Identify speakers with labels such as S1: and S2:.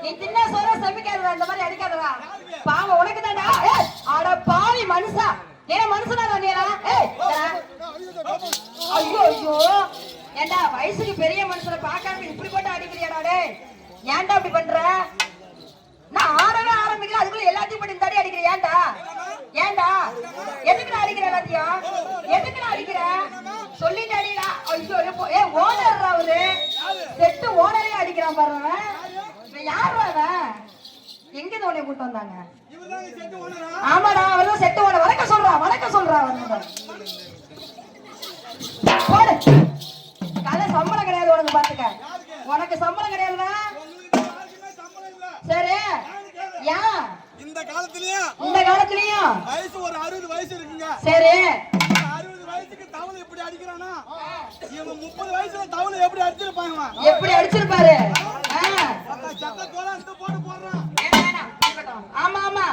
S1: நீ தின்ன சோற சமைக்காதடா, இந்த மாதிரி அடிக்காதடா. பாவம் உனக்கு தான்டா. அட பாவி மனுஷா, ஏன் மனுஷனாடா நீடா? ஐயோ ஐயோ, ஏண்டா வயசுக்கு பெரிய மனுஷனை பார்க்காம இப்படி போட்டு அடிக்கிறியாடா? டேய் ஏன்டா இப்படி பண்ற? நான் ஆடவே ஆரம்பிக்கிறேன், அதுக்குள்ள எல்லாத்தையும் போட்டு இந்த அடி அடிக்கிற. ஏன்டா ஏன்டா எதுக்குடா அடிக்கிற? எல்லாத்தையும் எதுக்குடா அடிக்கிற? சொல்லிட்டு அடிடா. ஐயோ ஏ ஓனர்ரா, அவரு செட்டு ஓனரே அடிக்கிறான் பாருங்க. யாரு எங்க உன்னை கூட்டு வந்தாங்க? ஆமாடா, அவர்தான் செட்டு ஓனர். வணக்கம் சொல்றா, வணக்கம் சொல்றா. போடு, காலை சம்பளம் கிடையாது உனக்கு, பாத்துக்க. உனக்கு சம்பளம் கிடையாதுடா. சரி, ஏன் இந்த காலத்துலயும்
S2: வயசு ஒரு 60 வயசு இருக்குங்க.
S1: சரி,
S2: 60 வயசுக்கு தவளை எப்படி அடிக்கிறானா, இவன் 30 வயசுல தவளை எப்படி அடிச்சிருப்பாங்க?
S1: எப்படி அடிச்சிருப்பாரு?
S2: சத்த கோலா போட்டு போடுறான்.
S1: ஆமா ஆமா,